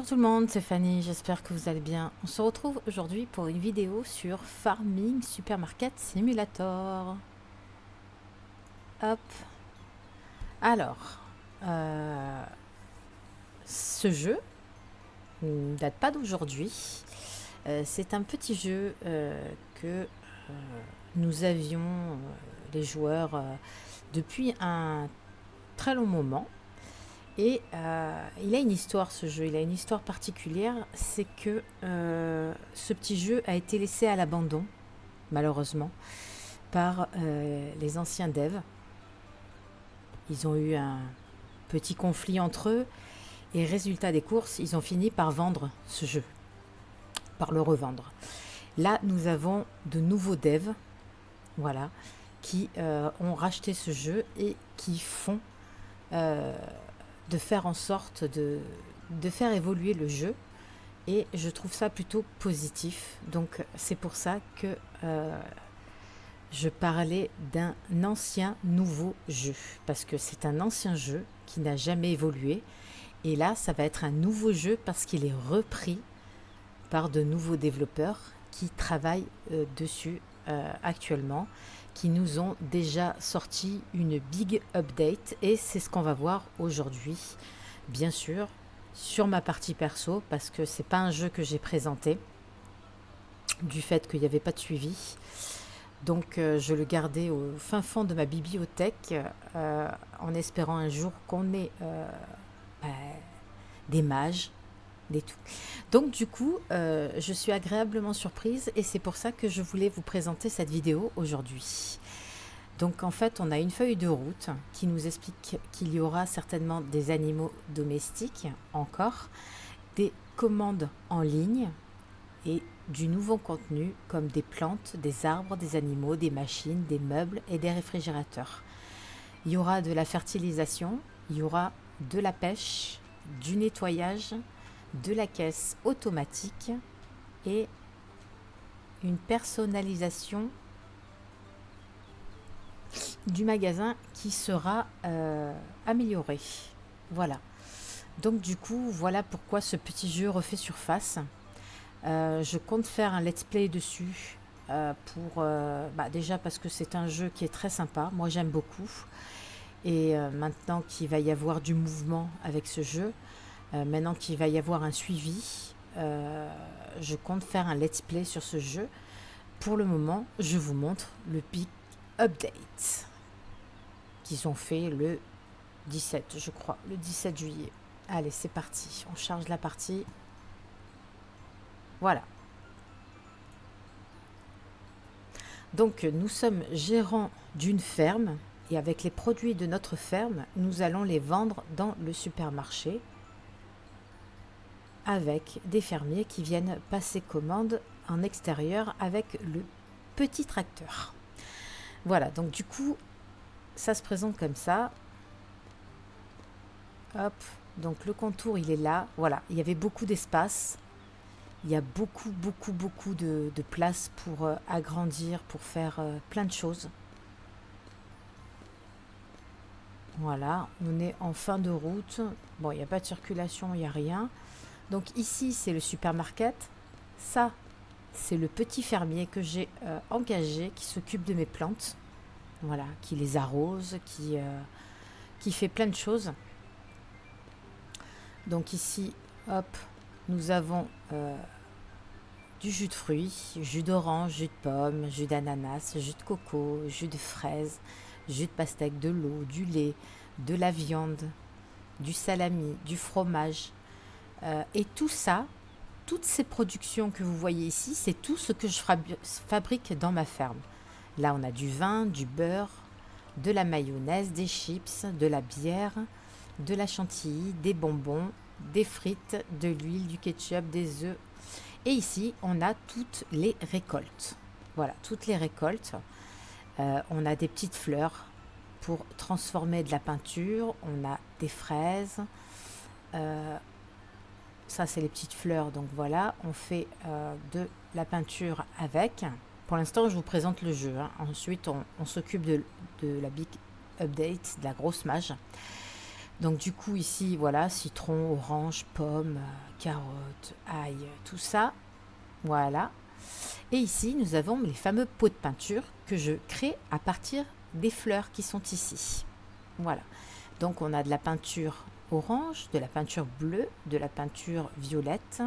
Bonjour tout le monde, c'est Fanny, j'espère que vous allez bien. On se retrouve aujourd'hui pour une vidéo sur Farming Supermarket Simulator. Hop. Alors, euh, ce jeu ne date pas d'aujourd'hui. C'est un petit jeu que nous avions, les joueurs, depuis un très long moment. Et il a une histoire, ce jeu, il a une histoire particulière, c'est que ce petit jeu a été laissé à l'abandon, malheureusement, par les anciens devs. Ils ont eu un petit conflit entre eux, et résultat des courses, ils ont fini par vendre ce jeu, par le revendre. Là, nous avons de nouveaux devs, voilà, qui ont racheté ce jeu et qui font euh, de faire en sorte de faire évoluer le jeu, et je trouve ça plutôt positif. Donc c'est pour ça que je parlais d'un ancien nouveau jeu, parce que c'est un ancien jeu qui n'a jamais évolué, et là ça va être un nouveau jeu parce qu'il est repris par de nouveaux développeurs qui travaillent dessus actuellement, qui nous ont déjà sorti une big update, et c'est ce qu'on va voir aujourd'hui, bien sûr, sur ma partie perso, parce que c'est pas un jeu que j'ai présenté, du fait qu'il n'y avait pas de suivi. Donc je le gardais au fin fond de ma bibliothèque, en espérant un jour qu'on ait bah, des mages, des tout. Donc du coup, je suis agréablement surprise, et c'est pour ça que je voulais vous présenter cette vidéo aujourd'hui. Donc en fait, on a une feuille de route qui nous explique qu'il y aura certainement des animaux domestiques encore, des commandes en ligne et du nouveau contenu comme des plantes, des arbres, des animaux, des machines, des meubles et des réfrigérateurs. Il y aura de la fertilisation, il y aura de la pêche, du nettoyage, de la caisse automatique et une personnalisation du magasin qui sera améliorée. Voilà. Donc du coup, voilà pourquoi ce petit jeu refait surface. Je compte faire un let's play dessus déjà parce que c'est un jeu qui est très sympa. Moi, j'aime beaucoup. Et maintenant qu'il va y avoir du mouvement avec ce jeu, maintenant qu'il va y avoir un suivi, je compte faire un let's play sur ce jeu. Pour le moment, je vous montre le Big Update qu'ils ont fait le 17, je crois, le 17 juillet. Allez, c'est parti, on charge la partie. Voilà. Donc, nous sommes gérants d'une ferme, et avec les produits de notre ferme, nous allons les vendre dans le supermarché avec des fermiers qui viennent passer commande en extérieur avec le petit tracteur. Voilà, donc du coup, ça se présente comme ça. Hop, donc le contour, il est là. Voilà, il y avait beaucoup d'espace. Il y a beaucoup de place pour agrandir, pour faire plein de choses. Voilà, on est en fin de route. Bon, il n'y a pas de circulation, il n'y a rien. Donc ici, c'est le supermarket. Ça, c'est le petit fermier que j'ai engagé, qui s'occupe de mes plantes. Voilà, qui les arrose, qui fait plein de choses. Donc ici, hop, nous avons du jus de fruits, jus d'orange, jus de pomme, jus d'ananas, jus de coco, jus de fraise, jus de pastèque, de l'eau, du lait, de la viande, du salami, du fromage. Et tout ça, toutes ces productions que vous voyez ici, c'est tout ce que je fabrique dans ma ferme. Là, on a du vin, du beurre, de la mayonnaise, des chips, de la bière, de la chantilly, des bonbons, des frites, de l'huile, du ketchup, des œufs. Et ici, on a toutes les récoltes. Voilà, toutes les récoltes. On a des petites fleurs pour transformer de la peinture. On a des fraises. Ça, c'est les petites fleurs. Donc voilà, on fait de la peinture avec. Pour l'instant, je vous présente le jeu, hein. Ensuite, on s'occupe de la big update, de la grosse mage. Donc du coup ici, voilà, citron, orange, pomme, carotte, ail, tout ça. Voilà. Et ici, nous avons les fameux pots de peinture que je crée à partir des fleurs qui sont ici. Voilà. Donc on a de la peinture orange, de la peinture bleue, de la peinture violette,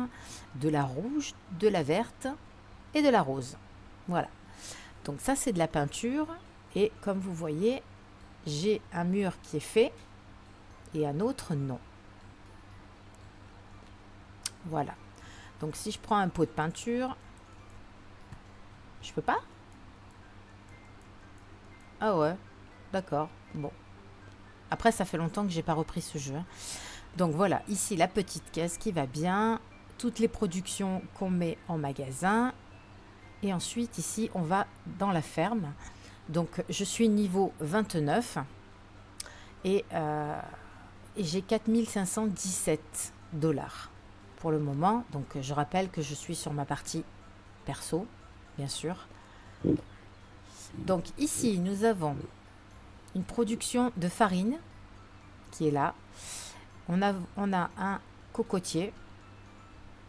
de la rouge, de la verte et de la rose. Voilà. Donc ça c'est de la peinture et comme vous voyez, j'ai un mur qui est fait et un autre non. Voilà. Donc si je prends un pot de peinture, je peux pas? Ah ouais, d'accord. Bon. Après ça fait longtemps que j'ai pas repris ce jeu. Donc voilà, ici la petite caisse qui va bien, toutes les productions qu'on met en magasin. Et ensuite ici on va dans la ferme. Donc je suis niveau 29 et j'ai 4517 $ pour le moment. Donc je rappelle que je suis sur ma partie perso, bien sûr. Donc ici nous avons une production de farine qui est là. On a un cocotier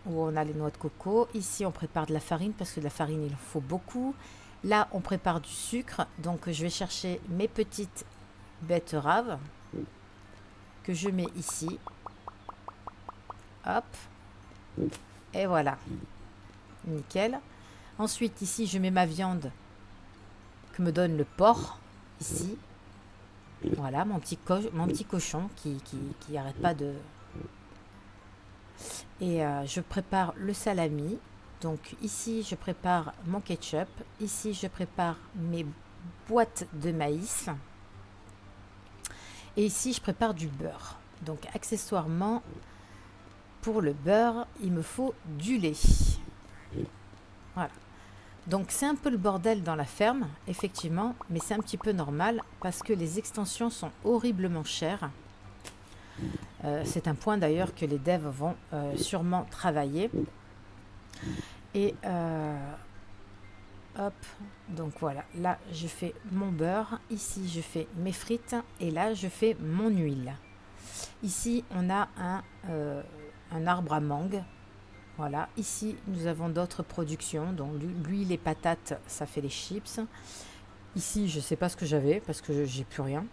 où on a les noix de coco. Ici on prépare de la farine parce que de la farine il en faut beaucoup. Là on prépare du sucre, donc je vais chercher mes petites betteraves que je mets ici. Hop. Et voilà. Nickel. Ensuite ici je mets ma viande que me donne le porc. Ici. Voilà mon petit cochon qui arrête pas de... Et je prépare le salami. Donc ici je prépare mon ketchup. Ici je prépare mes boîtes de maïs. Et ici je prépare du beurre. Donc accessoirement, pour le beurre, il me faut du lait. Voilà. Donc c'est un peu le bordel dans la ferme, effectivement, mais c'est un petit peu normal parce que les extensions sont horriblement chères. C'est un point d'ailleurs que les devs vont sûrement travailler. Et hop, donc voilà, là je fais mon beurre, ici je fais mes frites et là je fais mon huile. Ici on a un arbre à mangue. Voilà, ici nous avons d'autres productions, donc l'huile et patates, ça fait les chips. Ici, je ne sais pas ce que j'avais parce que j'ai plus rien.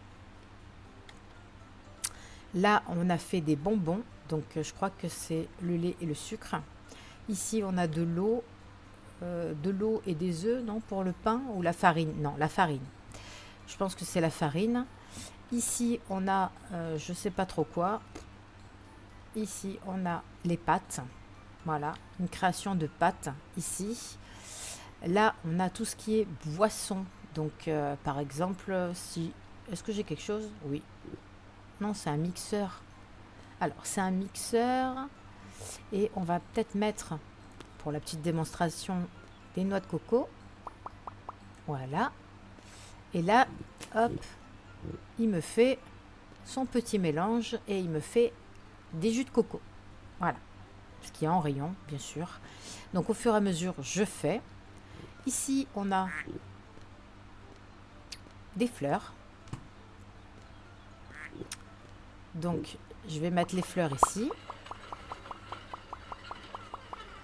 Là, on a fait des bonbons, donc je crois que c'est le lait et le sucre. Ici, on a de l'eau et des œufs, non, pour le pain ou la farine? Non, la farine. Je pense que c'est la farine. Ici, on a, je ne sais pas trop quoi. Ici, on a les pâtes. Voilà, une création de pâtes ici. Là, on a tout ce qui est boisson. Donc, par exemple, si... Est-ce que j'ai quelque chose? Oui. Non, c'est un mixeur. Alors, c'est un mixeur. Et on va peut-être mettre, pour la petite démonstration, des noix de coco. Voilà. Et là, hop, il me fait son petit mélange et il me fait des jus de coco. Voilà. Ce qui est en rayon, bien sûr. Donc au fur et à mesure, je fais. Ici, on a des fleurs. Donc, je vais mettre les fleurs ici.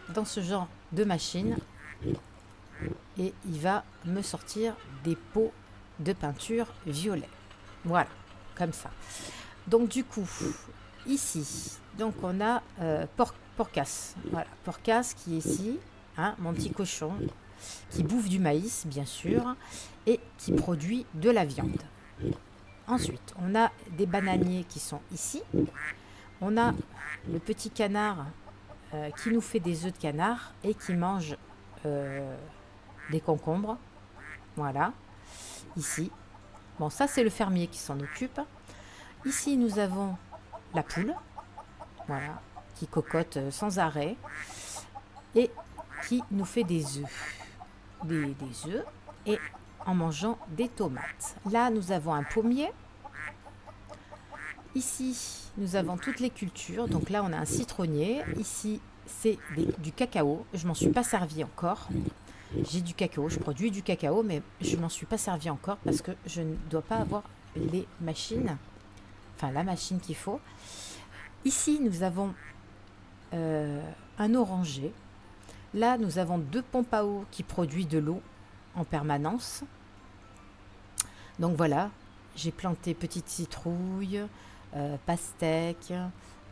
Dans ce genre de machine. Et il va me sortir des pots de peinture violet. Voilà, comme ça. Donc du coup, ici, donc on a Porcas. Voilà, Porcas qui est ici, hein, mon petit cochon, qui bouffe du maïs, bien sûr, et qui produit de la viande. Ensuite, on a des bananiers qui sont ici. On a le petit canard qui nous fait des œufs de canard et qui mange des concombres. Voilà, ici. Bon, ça, c'est le fermier qui s'en occupe. Ici, nous avons la poule. Voilà, qui cocotte sans arrêt et qui nous fait des œufs. Des œufs et en mangeant des tomates. Là, nous avons un pommier. Ici, nous avons toutes les cultures. Donc là, on a un citronnier. Ici, c'est du cacao. Je m'en suis pas servi encore. J'ai du cacao, je produis du cacao, mais je m'en suis pas servi encore parce que je ne dois pas avoir les machines. enfin la machine qu'il faut. Ici, nous avons un oranger. Là, nous avons 2 pompes à eau qui produisent de l'eau en permanence. Donc voilà, j'ai planté petites citrouilles, pastèques,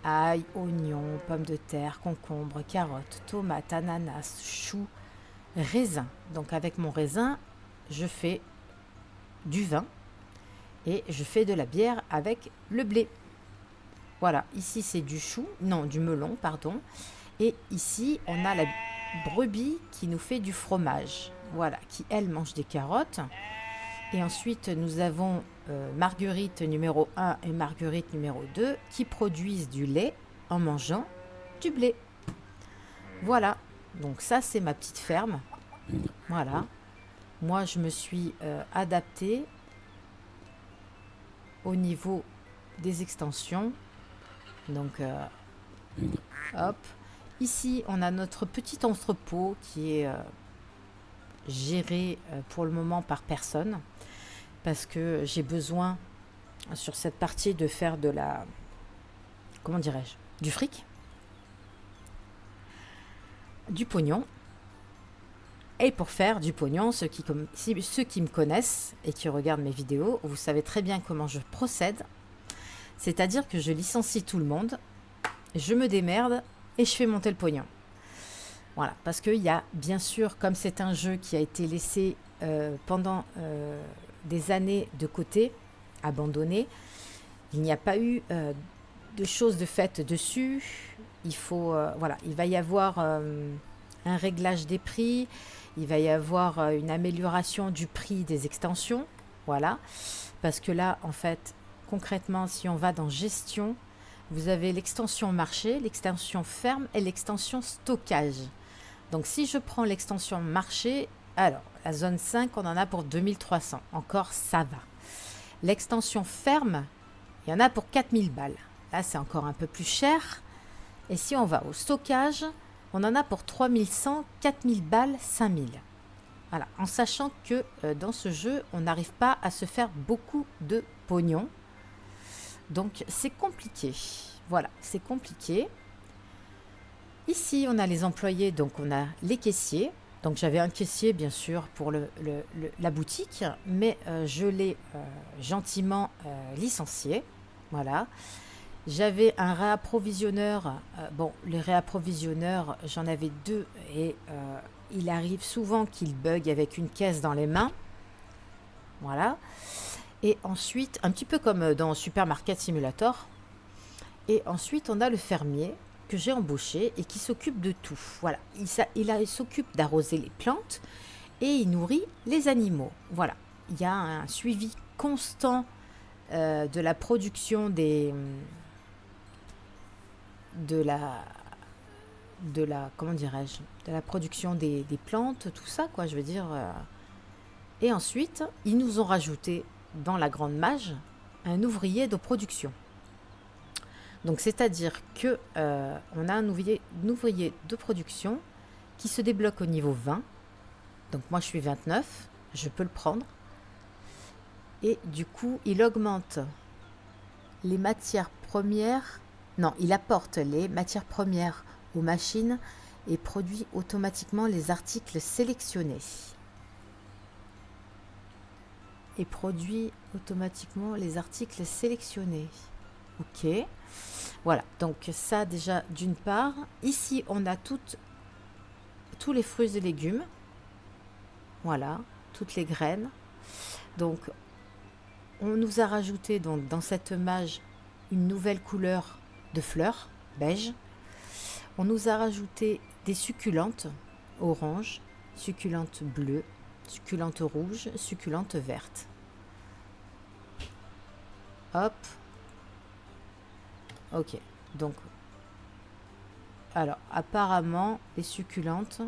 ail, oignons, pommes de terre, concombres, carottes, tomates, ananas, choux, raisin. Donc avec mon raisin, je fais du vin et je fais de la bière avec le blé. Voilà, ici c'est du chou, non du melon, pardon. Et ici on a la brebis qui nous fait du fromage. Voilà, qui elle mange des carottes. Et ensuite nous avons Marguerite numéro 1 et Marguerite numéro 2 qui produisent du lait en mangeant du blé. Voilà, donc ça c'est ma petite ferme. Voilà, moi je me suis adaptée au niveau des extensions. Donc hop, ici on a notre petit entrepôt qui est géré pour le moment par personne parce que j'ai besoin sur cette partie de faire de la, comment dirais-je, du fric, du pognon. Et pour faire du pognon, ceux qui me connaissent et qui regardent mes vidéos, vous savez très bien comment je procède. C'est-à-dire que je licencie tout le monde, je me démerde et je fais monter le pognon. Voilà, parce qu'il y a bien sûr, comme c'est un jeu qui a été laissé pendant des années de côté, abandonné, il n'y a pas eu de choses de faites dessus. Il faut, voilà, il va y avoir un réglage des prix, il va y avoir une amélioration du prix des extensions, voilà, parce que là, en fait, concrètement, si on va dans gestion, vous avez l'extension marché, l'extension ferme et l'extension stockage. Donc si je prends l'extension marché, alors la zone 5, on en a pour 2300. Encore, ça va. L'extension ferme, il y en a pour 4000 balles. Là, c'est encore un peu plus cher. Et si on va au stockage, on en a pour 3100, 4000 balles, 5000. Voilà, en sachant que dans ce jeu, on n'arrive pas à se faire beaucoup de pognon. Donc c'est compliqué. Voilà, c'est compliqué. Ici, on a les employés, donc on a les caissiers. Donc j'avais un caissier, bien sûr, pour la boutique, mais je l'ai gentiment licencié. Voilà. J'avais un réapprovisionneur. Bon, les réapprovisionneurs, j'en avais 2 et il arrive souvent qu'il bug avec une caisse dans les mains. Voilà. Et ensuite, un petit peu comme dans Supermarket Simulator. Et ensuite, on a le fermier que j'ai embauché et qui s'occupe de tout. Voilà, il s'occupe d'arroser les plantes et il nourrit les animaux. Voilà, il y a un suivi constant de la production de la comment dirais-je, de la production des plantes, tout ça, quoi, je veux dire. Et ensuite, ils nous ont rajouté dans la grande mage un ouvrier de production. Donc c'est-à-dire que on a un ouvrier de production qui se débloque au niveau 20. Donc moi je suis 29, je peux le prendre. Et du coup, il augmente les matières premières. Non, il apporte les matières premières aux machines et produit automatiquement les articles sélectionnés. Et produit automatiquement les articles sélectionnés. Ok. Voilà, donc ça déjà d'une part. Ici, on a tous les fruits et légumes. Voilà, toutes les graines. Donc, on nous a rajouté donc, dans cette mage une nouvelle couleur de fleurs, beige. On nous a rajouté des succulentes orange, succulentes bleues, succulentes rouges, succulentes vertes. Hop. Ok, donc, alors, apparemment, les succulentes,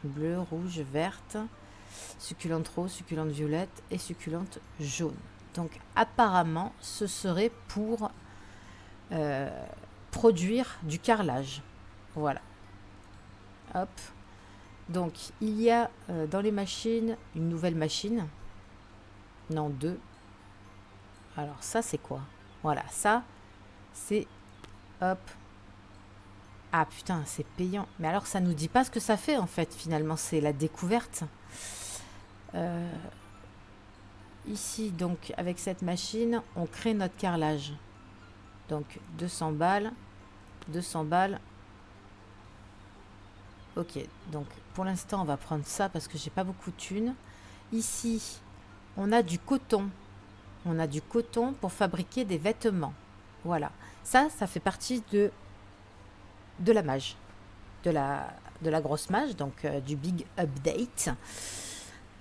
bleues, rouges, vertes, succulentes roses, succulentes violettes et succulentes jaunes. Donc, apparemment, ce serait pour produire du carrelage. Voilà. Hop. Donc, il y a dans les machines, une nouvelle machine. Non, 2. Alors, ça, c'est quoi ? Voilà, ça, c'est... Hop. Ah putain, c'est payant. Mais alors, ça nous dit pas ce que ça fait, en fait, finalement. C'est la découverte. Ici, donc, avec cette machine, on crée notre carrelage. Donc, 200 balles. 200 balles. Ok, donc, pour l'instant, on va prendre ça parce que j'ai pas beaucoup de thunes. Ici, on a du coton. On a du coton pour fabriquer des vêtements. Voilà. Ça fait partie de la mage. De la grosse mage, donc du big update.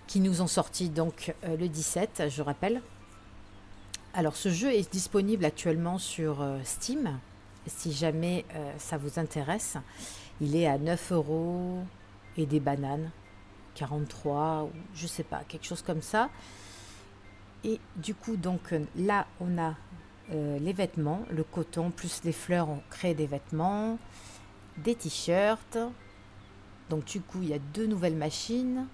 Qui nous ont sorti donc le 17, je rappelle. Alors, ce jeu est disponible actuellement sur Steam. Si jamais ça vous intéresse. Il est à 9 € et des bananes. 43, ou je sais pas, quelque chose comme ça. Et du coup, donc là, on a les vêtements, le coton plus les fleurs, on crée des vêtements, des t-shirts. Donc du coup, il y a 2 nouvelles machines.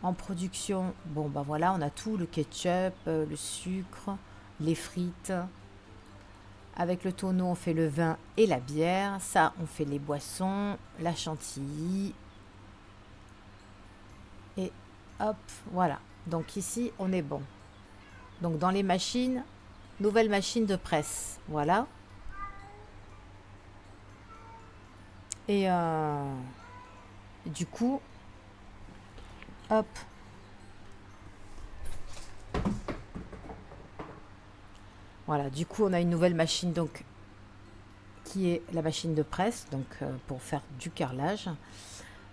En production, bon bah voilà, on a tout, le ketchup, le sucre, les frites. Avec le tonneau, on fait le vin et la bière. Ça, on fait les boissons, la chantilly. Et hop, voilà. Donc ici, on est bon. Donc dans les machines, nouvelle machine de presse. Voilà. Et du coup, hop. Voilà, du coup, on a une nouvelle machine donc qui est la machine de presse, donc pour faire du carrelage.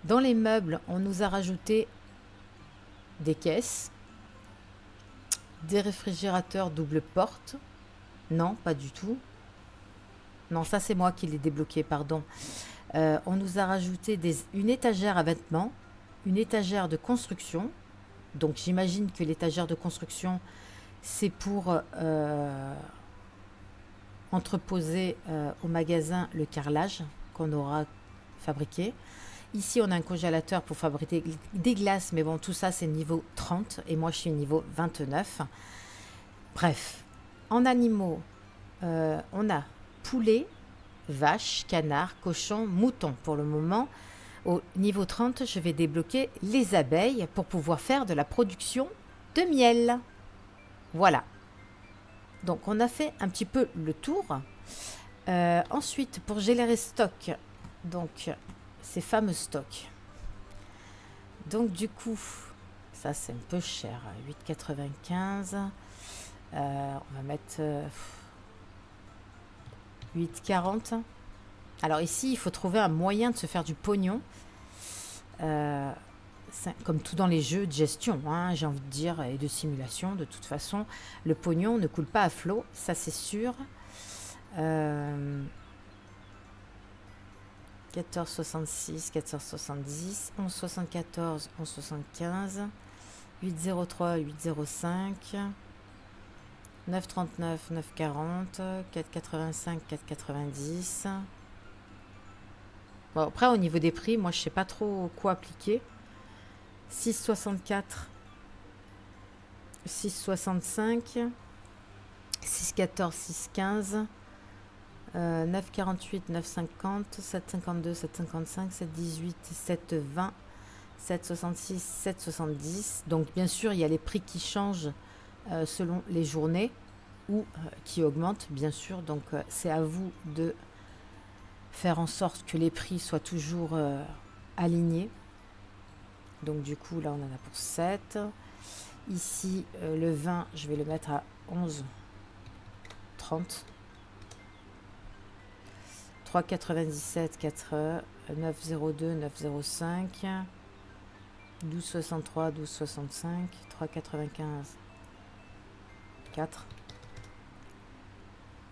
Dans les meubles, on nous a rajouté des caisses, des réfrigérateurs double porte. Non, pas du tout. Non, ça c'est moi qui l'ai débloqué, pardon. On nous a rajouté une étagère à vêtements, une étagère de construction. Donc j'imagine que l'étagère de construction, c'est pour entreposer au magasin le carrelage qu'on aura fabriqué. Ici, on a un congélateur pour fabriquer des glaces, mais bon, tout ça, c'est niveau 30 et moi, je suis niveau 29. Bref, en animaux, on a poulet, vache, canard, cochon, mouton. Pour le moment, au niveau 30, je vais débloquer les abeilles pour pouvoir faire de la production de miel. Voilà. Donc, on a fait un petit peu le tour. Ensuite, pour gérer les stocks, donc ces fameux stocks. Donc, du coup, ça c'est un peu cher, 8,95. On va mettre 8,40. Alors ici, il faut trouver un moyen de se faire du pognon. Comme tout dans les jeux de gestion, hein, j'ai envie de dire, et de simulation, de toute façon, le pognon ne coule pas à flot, ça c'est sûr. 14,66, 14,70, 11,74, 11,75, 8,03, 8,05, 9,39, 9,40, 4,85, 4,90. Bon, après, au niveau des prix, moi, je sais pas trop quoi appliquer. 6,64, 6,65, 6,14, 6,15, 9,48, 9,50, 7,52, 7,55, 7,18, 7,20, 7,66, 7,70. Donc, bien sûr, il y a les prix qui changent selon les journées ou qui augmentent, bien sûr. Donc, c'est à vous de faire en sorte que les prix soient toujours alignés. Donc, du coup, là, on en a pour 7. Ici, le vin, je vais le mettre à 11,30. 3,97, 4, 9,02, 9,05, 12,63, 12,65, 3,95, 4.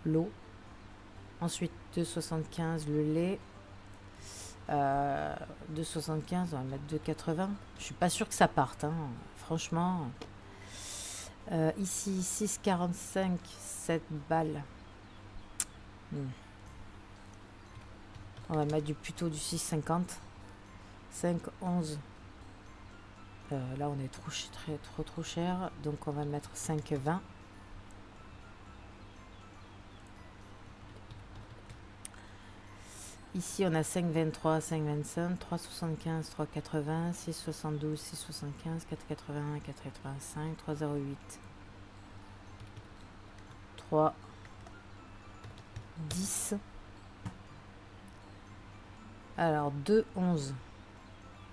L'eau. Ensuite, 2,75 le lait. 2,75, on va mettre 2,80. Je suis pas sûre que ça parte, hein, franchement. Ici, 6,45, 7 balles. On va mettre plutôt du 6,50. 5,11. Là, on est trop cher. Donc, on va mettre 5,20. Ici, on a 5,23, 5,25, 3,75, 3,80, 6,72, 6,75, 4,81, 4,85, 3,08, 3, 10. Alors, 2,11,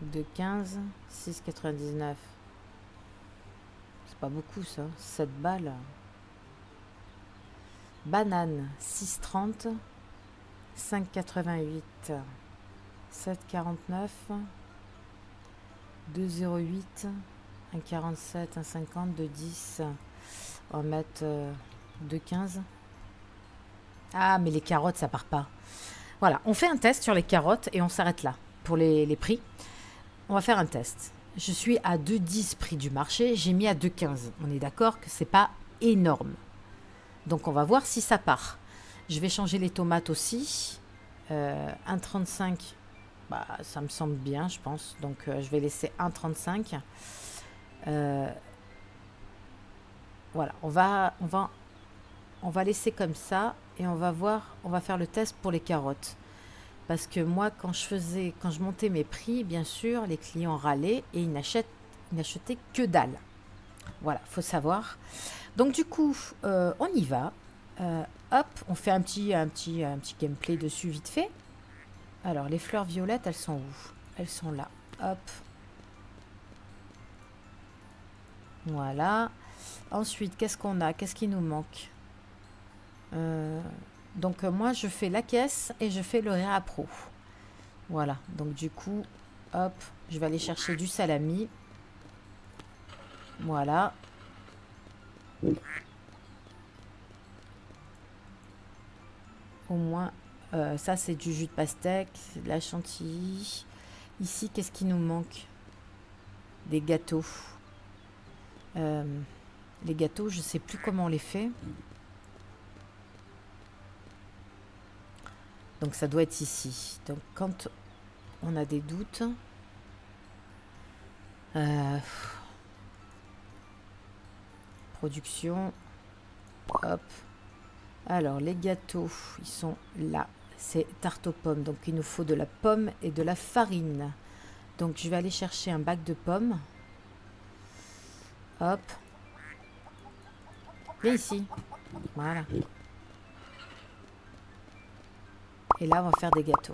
2,15, 6,99. C'est pas beaucoup, ça. 7 balles. Banane, 6,30. 5,88, 7,49, 2,08, 1,47, 1,50, 2,10. On va mettre 2,15. Ah, mais les carottes, ça part pas. Voilà, on fait un test sur les carottes et on s'arrête là pour les prix. On va faire un test. Je suis à 2,10 prix du marché, j'ai mis à 2,15. On est d'accord que c'est pas énorme. Donc on va voir si ça part. Je vais changer les tomates aussi. 1,35, bah, ça me semble bien, je pense. Donc je vais laisser 1,35. Voilà, on va laisser comme ça et on va voir, on va faire le test pour les carottes. Parce que moi, quand je montais mes prix, bien sûr, les clients râlaient et ils n'achetaient que dalle. Voilà, faut savoir. Donc du coup, on y va. Hop, on fait un petit gameplay dessus vite fait. Alors, les fleurs violettes, elles sont où? Elles sont là. Hop. Voilà. Ensuite, qu'est-ce qu'on a? Qu'est-ce qui nous manque? Donc, moi, je fais la caisse et je fais le Réa Pro. Voilà. Donc, du coup, hop, je vais aller chercher du salami. Voilà. Au moins, ça, c'est du jus de pastèque, c'est de la chantilly. Ici, qu'est-ce qui nous manque? Des gâteaux. Les gâteaux, je sais plus comment on les fait. Donc ça doit être ici. Donc quand on a des doutes, production, hop. Alors les gâteaux, ils sont là. C'est tarte aux pommes. Donc il nous faut de la pomme et de la farine. Donc je vais aller chercher un bac de pommes. Hop. Viens ici. Voilà. Et là, on va faire des gâteaux.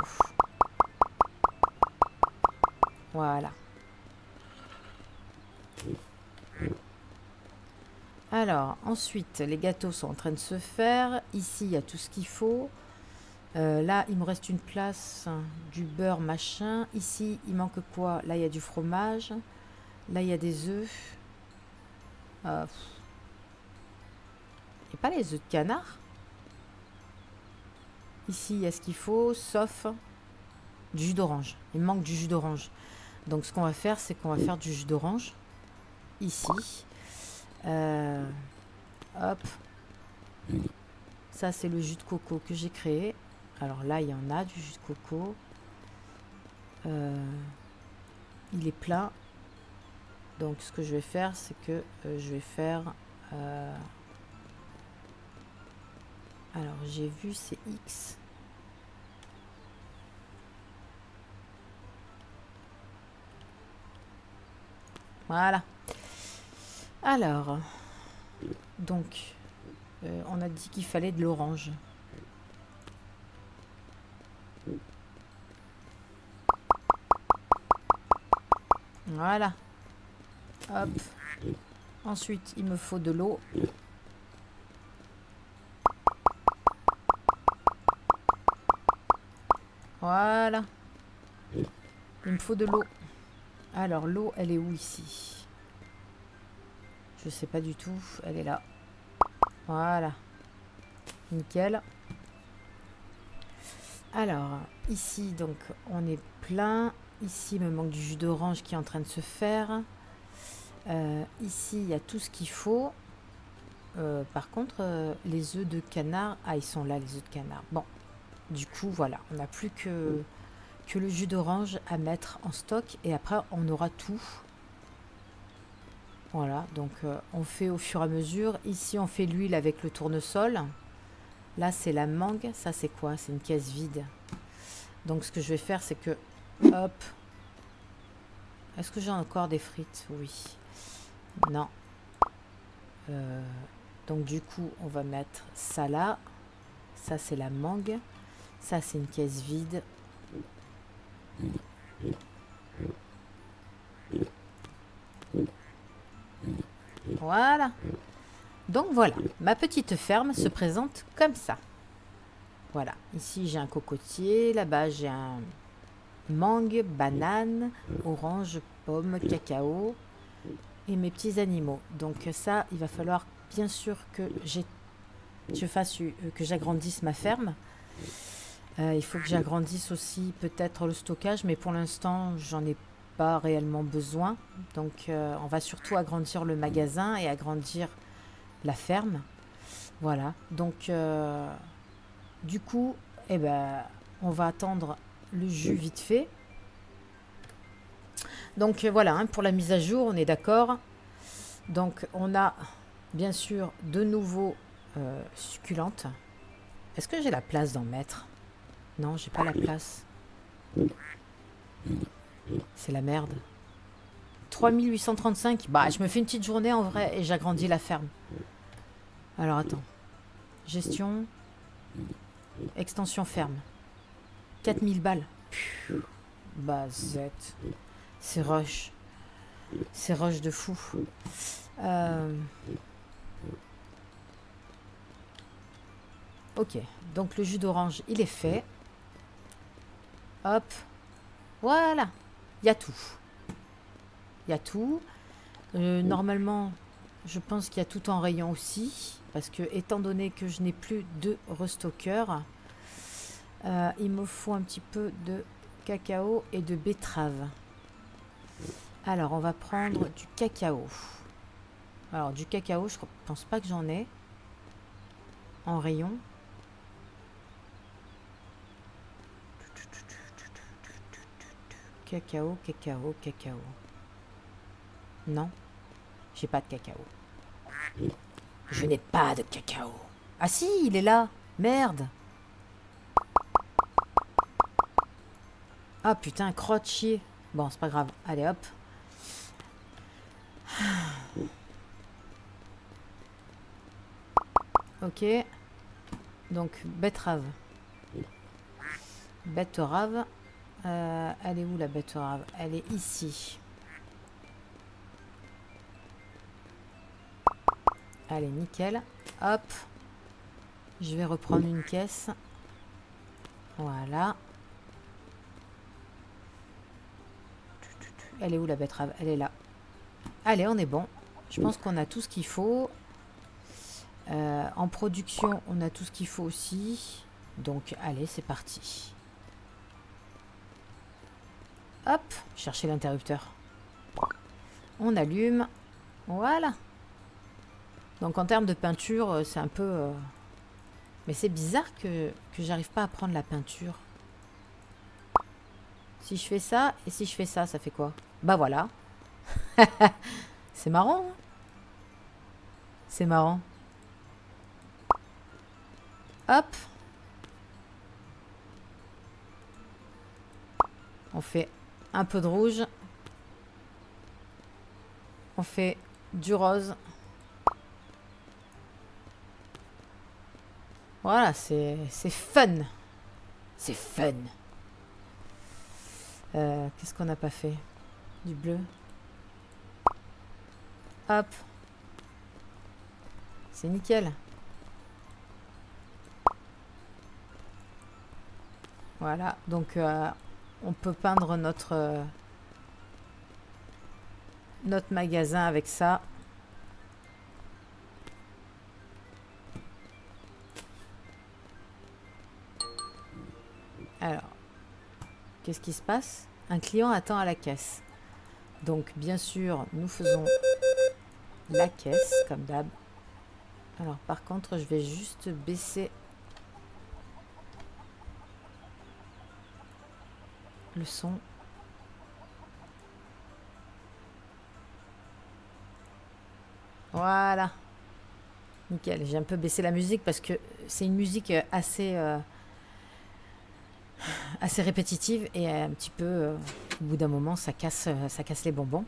Voilà. Alors, ensuite, les gâteaux sont en train de se faire. Ici, il y a tout ce qu'il faut. Là, il me reste une place, du beurre, machin. Ici, il manque quoi? Là, il y a du fromage. Là, il y a des œufs. Il n'y a pas les œufs de canard? Ici, il y a ce qu'il faut, sauf du jus d'orange. Il me manque du jus d'orange. Donc, ce qu'on va faire, c'est qu'on va faire du jus d'orange. Ici. Hop. Ça, c'est le jus de coco que j'ai créé. Alors là, il y en a du jus de coco. Il est plein. Donc, ce que je vais faire, c'est que je vais faire... alors, j'ai vu, c'est X. Voilà. Alors, donc, on a dit qu'il fallait de l'orange. Voilà. Hop. Ensuite, il me faut de l'eau. Voilà. Il me faut de l'eau. Alors, l'eau, elle est où ici? Je sais pas du tout. Elle est là. Voilà. Nickel. Alors, ici, donc, on est plein. Ici, il me manque du jus d'orange qui est en train de se faire. Ici, il y a tout ce qu'il faut. Par contre, les œufs de canard... Ah, ils sont là, les œufs de canard. Bon, du coup, voilà. On n'a plus que le jus d'orange à mettre en stock. Et après, on aura tout. Voilà, donc on fait au fur et à mesure. Ici, on fait l'huile avec le tournesol. Là, c'est la mangue. Ça, c'est quoi? C'est une caisse vide. Donc ce que je vais faire, c'est que, hop, est-ce que j'ai encore des frites? Oui. Non. Donc du coup, on va mettre ça là. Ça, c'est la mangue. Ça, c'est une caisse vide. Voilà. Donc voilà, ma petite ferme se présente comme ça. Voilà, ici j'ai un cocotier, là-bas j'ai un mangue, banane, orange, pomme, cacao et mes petits animaux. Donc ça, il va falloir bien sûr que que j'agrandisse ma ferme. Il faut que j'agrandisse aussi peut-être le stockage, mais pour l'instant, j'en ai pas réellement besoin. Donc on va surtout agrandir le magasin et agrandir la ferme. Voilà, donc du coup, eh ben, on va attendre le jus vite fait. Donc voilà, hein, pour la mise à jour, on est d'accord. Donc on a bien sûr de nouveau succulentes. Est-ce que j'ai la place d'en mettre? Non, j'ai pas la place. C'est la merde. 3835, bah je me fais une petite journée en vrai et j'agrandis la ferme. Alors attends. Gestion. Extension ferme. 4000 balles. Bah zette. C'est rush. C'est rush de fou. Ok, donc le jus d'orange, il est fait. Hop. Voilà. Il y a tout. Il y a tout. Normalement, je pense qu'il y a tout en rayon aussi. Parce que, étant donné que je n'ai plus de restockeur, il me faut un petit peu de cacao et de betterave. Alors, on va prendre du cacao. Alors, du cacao, je pense pas que j'en ai en rayon. Cacao, cacao, cacao. Non, j'ai pas de cacao. Je n'ai pas de cacao. Ah si, il est là. Merde. Ah putain, crotte chier. Bon, c'est pas grave. Allez, hop. Ok. Donc, betterave. Betterave. Elle est où la betterave? Elle est ici. Allez, nickel. Hop. Je vais reprendre une caisse. Voilà. Elle est où la betterave? Elle est là. Allez, on est bon. Je pense qu'on a tout ce qu'il faut. En production, on a tout ce qu'il faut aussi. Donc, allez, c'est parti. Hop, chercher l'interrupteur. On allume. Voilà. Donc, en termes de peinture, c'est un peu... Mais c'est bizarre que j'arrive pas à prendre la peinture. Si je fais ça et si je fais ça, ça fait quoi? Bah voilà. C'est marrant. Hein, c'est marrant. Hop. On fait un peu de rouge. On fait du rose. Voilà, c'est fun. C'est fun. Qu'est-ce qu'on n'a pas fait? Du bleu. Hop. C'est nickel. Voilà, donc on peut peindre notre magasin avec ça. Alors, qu'est-ce qui se passe? Un client attend à la caisse. Donc, bien sûr, nous faisons la caisse, comme d'hab. Alors, par contre, je vais juste baisser le son. Voilà. Nickel. J'ai un peu baissé la musique parce que c'est une musique assez... assez répétitive et un petit peu, au bout d'un moment, ça casse les bonbons.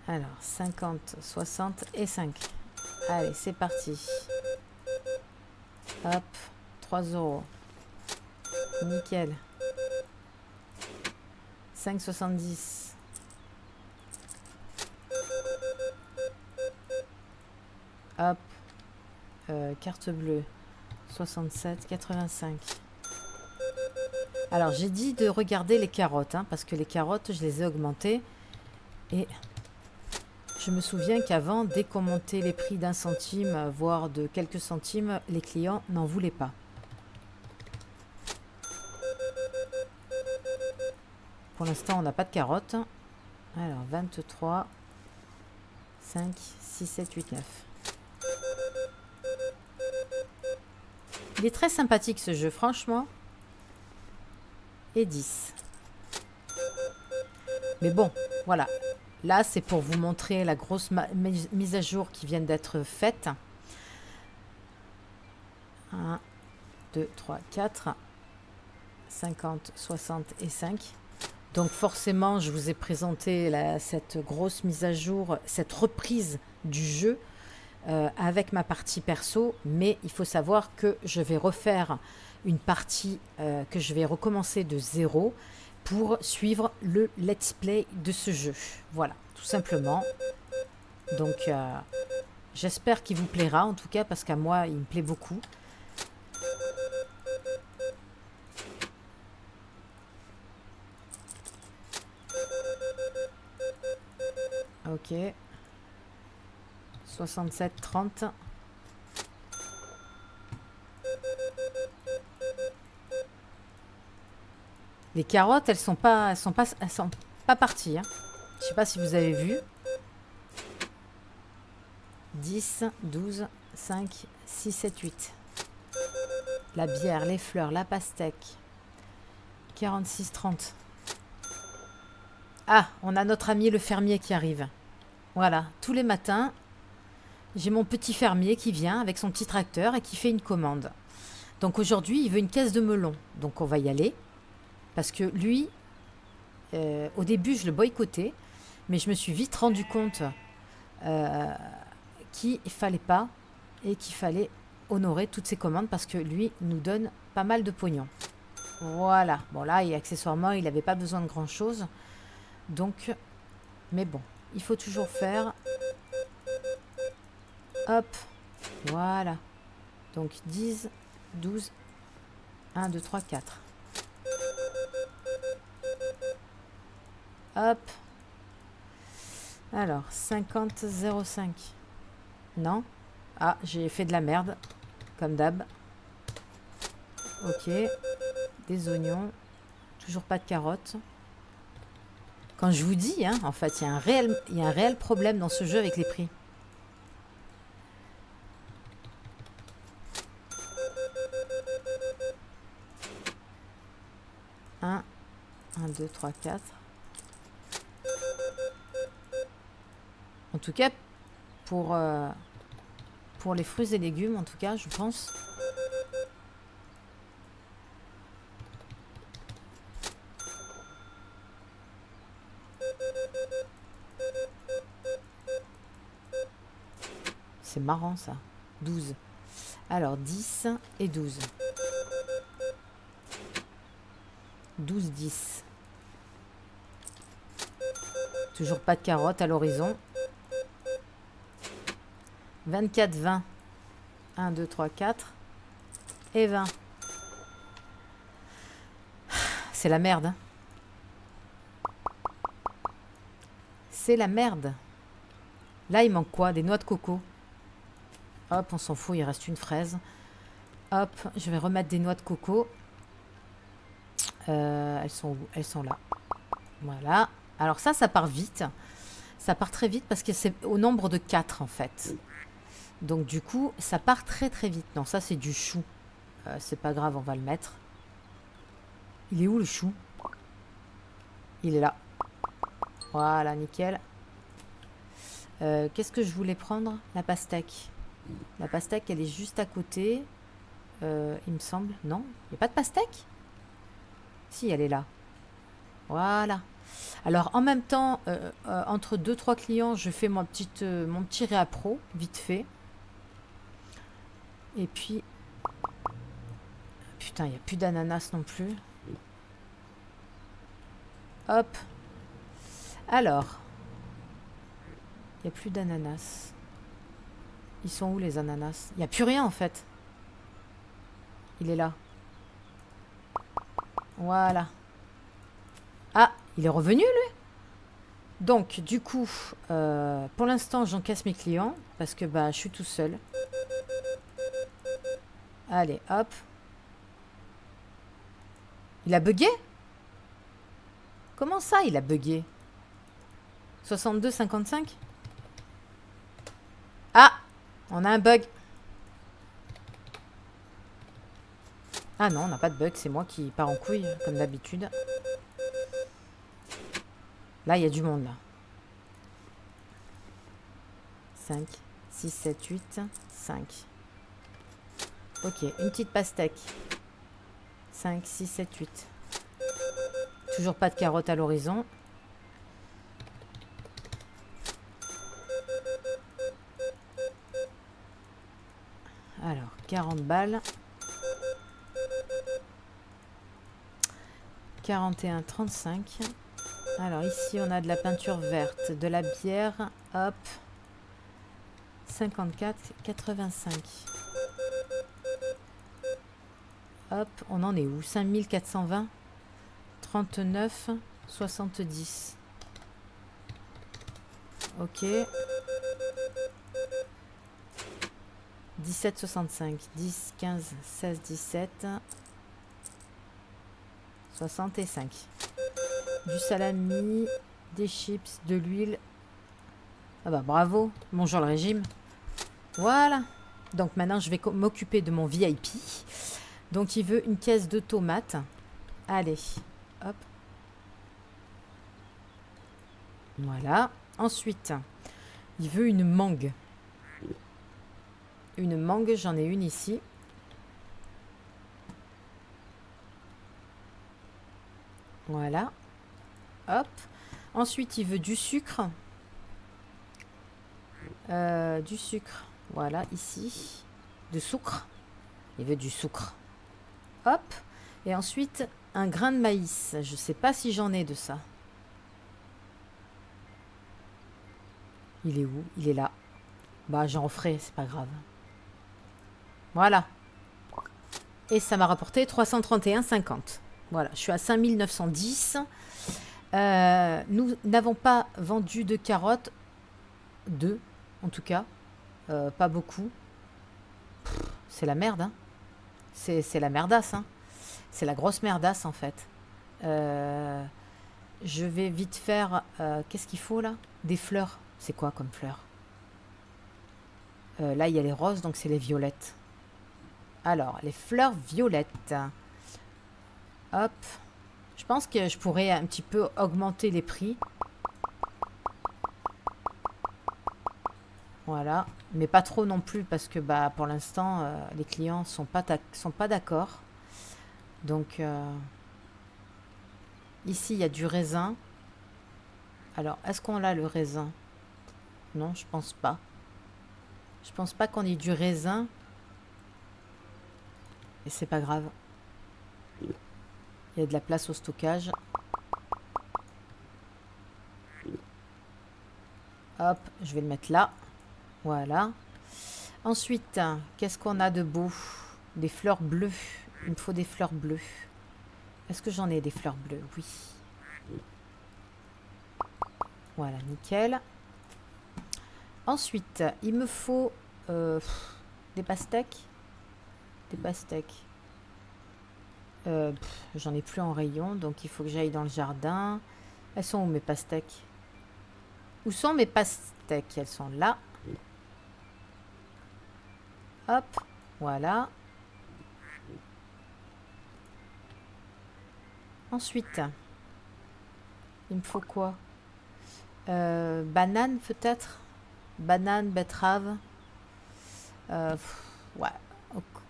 Alors, 50, 60 et 5. Allez, c'est parti. Hop, 3 euros. Nickel. 5,70. Hop. Carte bleue. 67,85. Alors, j'ai dit de regarder les carottes, hein, parce que les carottes, je les ai augmentées. Et je me souviens qu'avant, dès qu'on montait les prix d'1 centime, voire de quelques centimes, les clients n'en voulaient pas. Pour l'instant, on n'a pas de carottes. Alors, 23, 5, 6, 7, 8, 9. Il est très sympathique ce jeu, franchement. Et 10. Mais bon, voilà. Là, c'est pour vous montrer la grosse mise à jour qui vient d'être faite. 1, 2, 3, 4, 50, 60 et 5. Donc forcément, je vous ai présenté cette grosse mise à jour, cette reprise du jeu avec ma partie perso. Mais il faut savoir que je vais refaire une partie que je vais recommencer de zéro pour suivre le let's play de ce jeu. Voilà, tout simplement. Donc, j'espère qu'il vous plaira, en tout cas, parce qu'à moi, il me plaît beaucoup. Ok. 67, 30. Les carottes, elles sont pas parties. Hein. Je sais pas si vous avez vu. 10, 12, 5, 6, 7, 8. La bière, les fleurs, la pastèque. 46, 30. Ah, on a notre ami le fermier qui arrive. Voilà, tous les matins, j'ai mon petit fermier qui vient avec son petit tracteur et qui fait une commande. Donc aujourd'hui, il veut une caisse de melon. Donc on va y aller. Parce que lui, au début, je le boycottais. Mais je me suis vite rendu compte qu'il ne fallait pas et qu'il fallait honorer toutes ses commandes parce que lui nous donne pas mal de pognon. Voilà. Bon là, et accessoirement, il n'avait pas besoin de grand-chose. Donc, mais bon, il faut toujours faire. Hop. Voilà. Donc 10, 12, 1, 2, 3, 4. Hop. Alors, 50, 0,5. Non. Ah, j'ai fait de la merde. Comme d'hab. Ok. Des oignons. Toujours pas de carottes. Quand je vous dis, hein, en fait, il y a un réel problème dans ce jeu avec les prix. Un, 2, 3, 4. En tout cas, pour les fruits et légumes, en tout cas, je pense. C'est marrant ça. 12. Alors 10 et 12. 12, 10. Toujours pas de carottes à l'horizon. 24, 20. 1, 2, 3, 4. Et 20. C'est la merde. Hein. C'est la merde. Là, il manque quoi? Des noix de coco. Hop, on s'en fout, il reste une fraise. Hop, je vais remettre des noix de coco. Elles sont où? Elles sont là. Voilà. Alors ça part vite. Ça part très vite parce que c'est au nombre de 4 en fait. Donc du coup, ça part très très vite. Non, ça c'est du chou. C'est pas grave, on va le mettre. Il est où le chou? Il est là. Voilà, nickel. Qu'est-ce que je voulais prendre? La pastèque. La pastèque, elle est juste à côté. Il me semble. Non, il n'y a pas de pastèque? Si, elle est là. Voilà. Alors, en même temps, entre 2-3 clients, je fais mon petit réappro, vite fait. Et puis... Putain, il n'y a plus d'ananas non plus. Hop. Alors. Il n'y a plus d'ananas. Ils sont où les ananas? Il n'y a plus rien en fait. Il est là. Voilà. Ah, il est revenu lui. Donc du coup, pour l'instant j'encaisse mes clients parce que bah je suis tout seul. Allez, hop. Il a bugué? Comment ça il a bugué? 62,55? Ah, on a un bug. Ah non, on n'a pas de bug, c'est moi qui pars en couille, comme d'habitude. Là, il y a du monde, là. 5, 6, 7, 8, 5. Ok, une petite pastèque. 5, 6, 7, 8. Toujours pas de carottes à l'horizon. Alors, 40 balles. 41,35. Alors ici on a de la peinture verte, de la bière, hop, 54,85. Hop, on en est où? 5420, 39,70. Ok. 17,65, 10, 15, 16, 17, 65. Du salami, des chips, de l'huile. Ah bah bravo, bonjour le régime. Voilà. Donc maintenant je vais m'occuper de mon VIP. Donc il veut une caisse de tomates. Allez, hop. Voilà. Ensuite, il veut une mangue. Une mangue, j'en ai une ici. Voilà. Hop. Ensuite, il veut du sucre. Du sucre. Voilà, ici. De sucre. Il veut du sucre. Hop. Et ensuite, un grain de maïs. Je sais pas si j'en ai de ça. Il est où? Il est là. Bah, j'en ferai, c'est pas grave. Voilà. Et ça m'a rapporté 331,50. Voilà, je suis à 5910. Nous n'avons pas vendu de carottes. Deux, en tout cas. Pas beaucoup. C'est la merde, hein. C'est la merdasse, hein. C'est la grosse merdasse, en fait. Je vais vite faire... Qu'est-ce qu'il faut, là? Des fleurs. C'est quoi comme fleurs? Là, il y a les roses, donc c'est les violettes. Alors, les fleurs violettes. Hop. Je pense que je pourrais un petit peu augmenter les prix. Voilà. Mais pas trop non plus parce que bah, pour l'instant, les clients sont pas d'accord. Donc, ici, il y a du raisin. Alors, est-ce qu'on a le raisin? Non, je pense pas. Je pense pas qu'on ait du raisin. Et c'est pas grave. Il y a de la place au stockage. Hop, je vais le mettre là. Voilà. Ensuite, qu'est-ce qu'on a de beau? Des fleurs bleues. Il me faut des fleurs bleues. Est-ce que j'en ai des fleurs bleues? Oui. Voilà, nickel. Ensuite, il me faut des pastèques. Des pastèques. J'en ai plus en rayon, donc il faut que j'aille dans le jardin. Elles sont où mes pastèques? Où sont mes pastèques? Elles sont là. Hop, voilà. Ensuite, il me faut quoi? Banane peut-être? Banane, betterave. Ouais.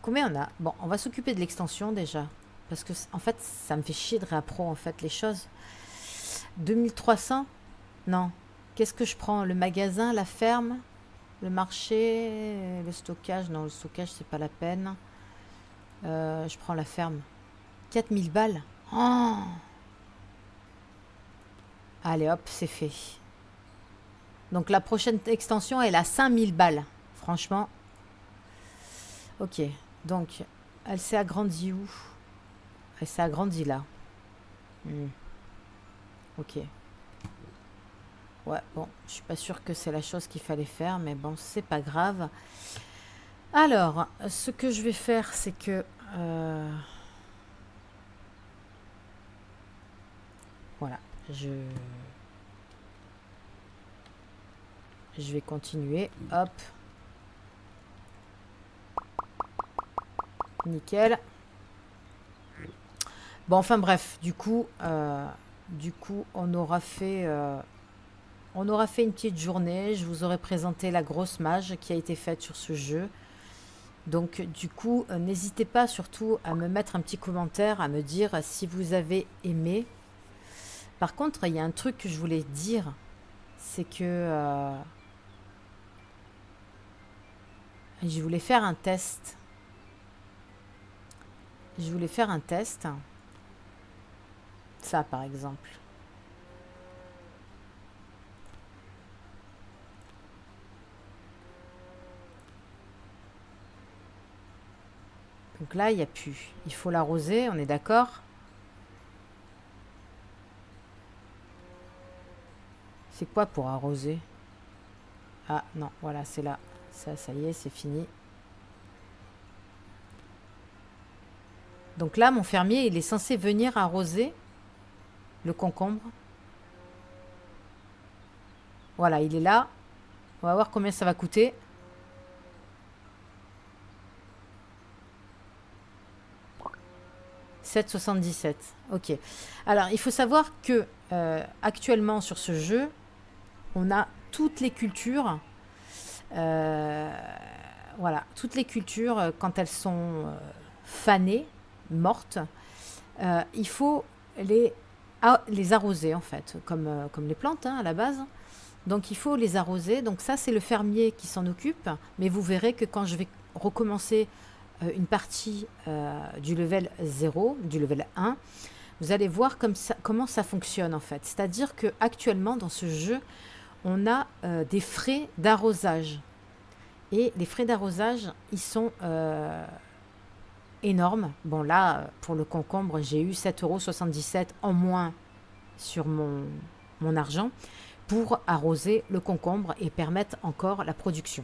Combien on a? Bon, on va s'occuper de l'extension déjà. Parce que, en fait, ça me fait chier de réappro, en fait, les choses. 2300? Non. Qu'est-ce que je prends? Le magasin, la ferme, le marché, le stockage? Non, le stockage, c'est pas la peine. Je prends la ferme. 4000 balles. Oh, allez, hop, c'est fait. Donc, la prochaine extension, elle a 5000 balles. Franchement. Ok. Donc, elle s'est agrandie où? Elle s'est agrandie là. Ok. Ouais, bon, je suis pas sûre que c'est la chose qu'il fallait faire, mais bon, c'est pas grave. Alors, ce que je vais faire, c'est que... voilà, je vais continuer. Hop. Nickel. Bon, enfin bref, du coup, on aura fait une petite journée. Je vous aurai présenté la grosse mage qui a été faite sur ce jeu. Donc, du coup, n'hésitez pas surtout à me mettre un petit commentaire, à me dire si vous avez aimé. Par contre, il y a un truc que je voulais dire, c'est que je voulais faire un test. Je voulais faire un test. Ça, par exemple. Donc là, il n'y a plus. Il faut l'arroser, on est d'accord? C'est quoi pour arroser? Ah non, voilà, c'est là. Ça y est, c'est fini. Donc là, mon fermier, il est censé venir arroser le concombre. Voilà, il est là. On va voir combien ça va coûter. « 7,77 ». Ok. Alors, il faut savoir que actuellement sur ce jeu, on a toutes les cultures. Voilà, toutes les cultures, quand elles sont fanées, mortes, il faut les arroser en fait, comme les plantes hein, à la base. Donc il faut les arroser. Donc ça, c'est le fermier qui s'en occupe. Mais vous verrez que quand je vais recommencer une partie du level 0, du level 1, vous allez voir comment ça fonctionne en fait. C'est-à-dire qu'actuellement, dans ce jeu, on a des frais d'arrosage. Et les frais d'arrosage, ils sont énormes. Bon là, pour le concombre, j'ai eu 7,77 € en moins sur mon argent pour arroser le concombre et permettre encore la production.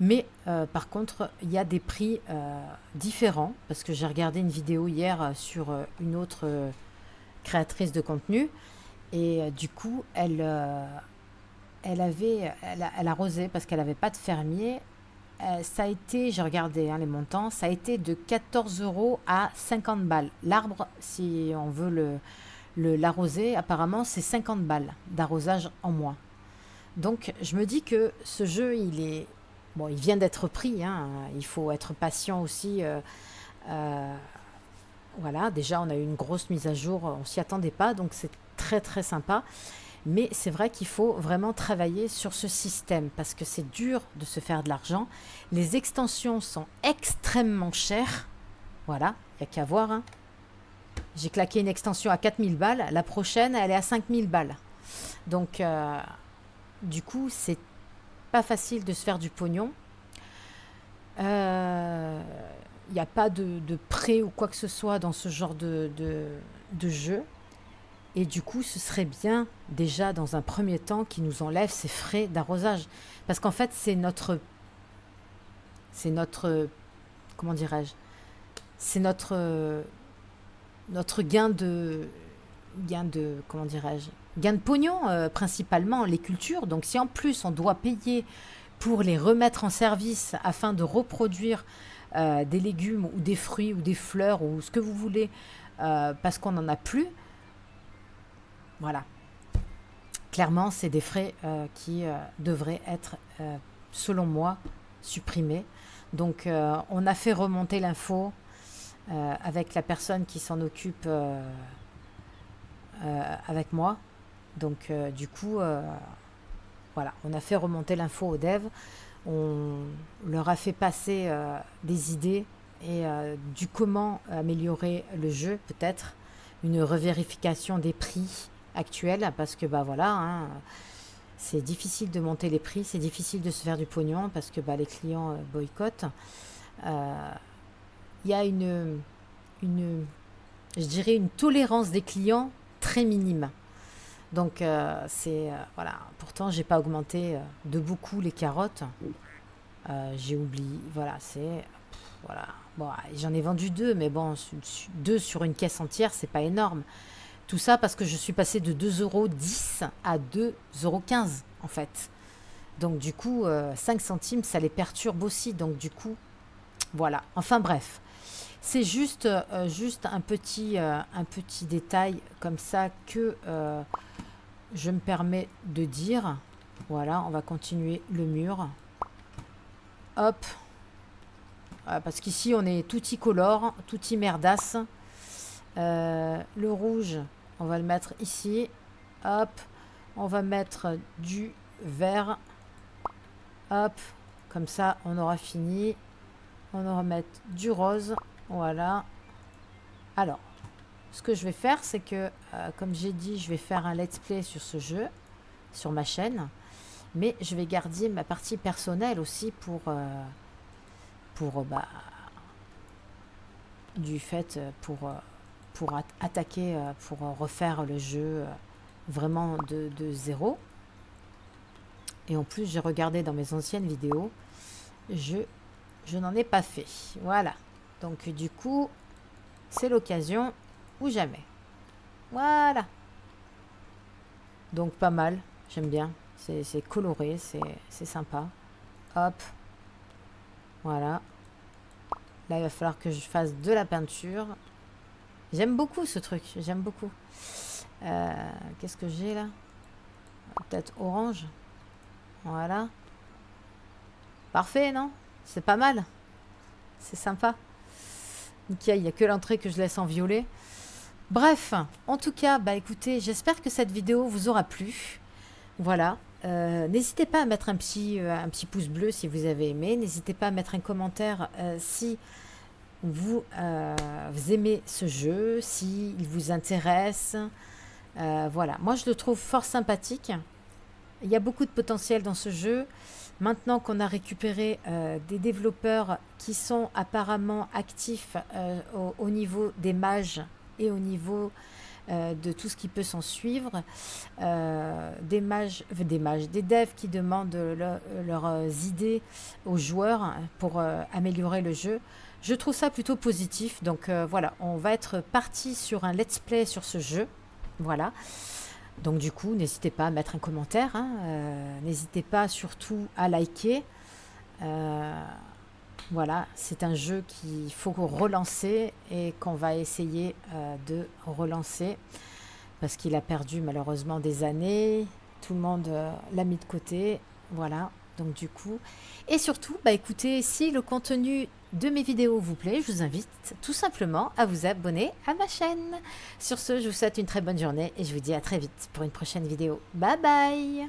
Mais par contre, il y a des prix différents, parce que j'ai regardé une vidéo hier sur une autre créatrice de contenu, et du coup, elle arrosait parce qu'elle n'avait pas de fermier. Ça a été, j'ai regardé hein, les montants, ça a été de 14 € à 50 balles. L'arbre, si on veut l'arroser, apparemment, c'est 50 balles d'arrosage en moins. Donc, je me dis que ce jeu, il vient d'être pris. Hein, il faut être patient aussi. Voilà, déjà, on a eu une grosse mise à jour. On s'y attendait pas, donc c'est très, très sympa. Mais c'est vrai qu'il faut vraiment travailler sur ce système parce que c'est dur de se faire de l'argent. Les extensions sont extrêmement chères. Voilà, il n'y a qu'à voir. Hein. J'ai claqué une extension à 4000 balles. La prochaine, elle est à 5000 balles. Donc, du coup, c'est pas facile de se faire du pognon. Il n'y a pas de prêt ou quoi que ce soit dans ce genre de jeu. Et du coup, ce serait bien, déjà, dans un premier temps, qu'ils nous enlèvent ces frais d'arrosage. Parce qu'en fait, c'est notre... Comment dirais-je? C'est notre gain de... Comment dirais-je? Gain de pognon, principalement, les cultures. Donc, si en plus, on doit payer pour les remettre en service afin de reproduire des légumes ou des fruits ou des fleurs ou ce que vous voulez, parce qu'on n'en a plus... Voilà. Clairement, c'est des frais qui devraient être, selon moi, supprimés. Donc on a fait remonter l'info avec la personne qui s'en occupe avec moi. Donc du coup, voilà, on a fait remonter l'info aux devs. On leur a fait passer des idées et du comment améliorer le jeu, peut-être une revérification des prix actuels, parce que bah voilà, hein, c'est difficile de monter les prix, c'est difficile de se faire du pognon parce que bah, les clients boycottent. Il y a je dirais une tolérance des clients très minime. Donc voilà. Pourtant, j'ai pas augmenté de beaucoup les carottes. J'ai oublié. Voilà, voilà. Bon, j'en ai vendu deux, mais bon, deux sur une caisse entière, c'est pas énorme. Tout ça parce que je suis passée de 2,10 € à 2,15 € en fait. Donc du coup, 5 centimes, ça les perturbe aussi. Donc du coup, voilà. Enfin bref. C'est juste un petit détail comme ça que je me permets de dire. Voilà, on va continuer le mur. Hop. Parce qu'ici, on est tutti colore, tutti merdasse. Le rouge, on va le mettre ici. Hop. On va mettre du vert. Hop. Comme ça, on aura fini. On va mettre du rose. Voilà. Alors, ce que je vais faire, c'est que, comme j'ai dit, je vais faire un let's play sur ce jeu, sur ma chaîne. Mais je vais garder ma partie personnelle aussi pour bah, du fait, pour attaquer, pour refaire le jeu vraiment de zéro. Et en plus, j'ai regardé dans mes anciennes vidéos, je n'en ai pas fait. Voilà. Donc du coup, c'est l'occasion ou jamais. Voilà. Donc pas mal. J'aime bien. C'est coloré, c'est sympa. Hop. Voilà. Là, il va falloir que je fasse de la peinture. J'aime beaucoup ce truc. J'aime beaucoup. Qu'est-ce que j'ai là? Peut-être orange. Voilà. Parfait, non? C'est pas mal. C'est sympa. Nickel, il n'y a que l'entrée que je laisse en violet. Bref, en tout cas, bah écoutez, j'espère que cette vidéo vous aura plu. Voilà. N'hésitez pas à mettre un petit pouce bleu si vous avez aimé. N'hésitez pas à mettre un commentaire si vous aimez ce jeu, s'il vous intéresse. Voilà. Moi, je le trouve fort sympathique. Il y a beaucoup de potentiel dans ce jeu. Maintenant qu'on a récupéré des développeurs qui sont apparemment actifs au niveau des mages et au niveau de tout ce qui peut s'en suivre, des devs qui demandent leurs idées aux joueurs pour améliorer le jeu. Je trouve ça plutôt positif. Donc voilà, on va être parti sur un let's play sur ce jeu. Voilà. Donc du coup, n'hésitez pas à mettre un commentaire, hein, n'hésitez pas surtout à liker. Voilà, c'est un jeu qu'il faut relancer et qu'on va essayer de relancer parce qu'il a perdu malheureusement des années, tout le monde l'a mis de côté, voilà. Donc du coup, et surtout, bah écoutez, si le contenu de mes vidéos vous plaît, je vous invite tout simplement à vous abonner à ma chaîne. Sur ce, je vous souhaite une très bonne journée et je vous dis à très vite pour une prochaine vidéo. Bye bye!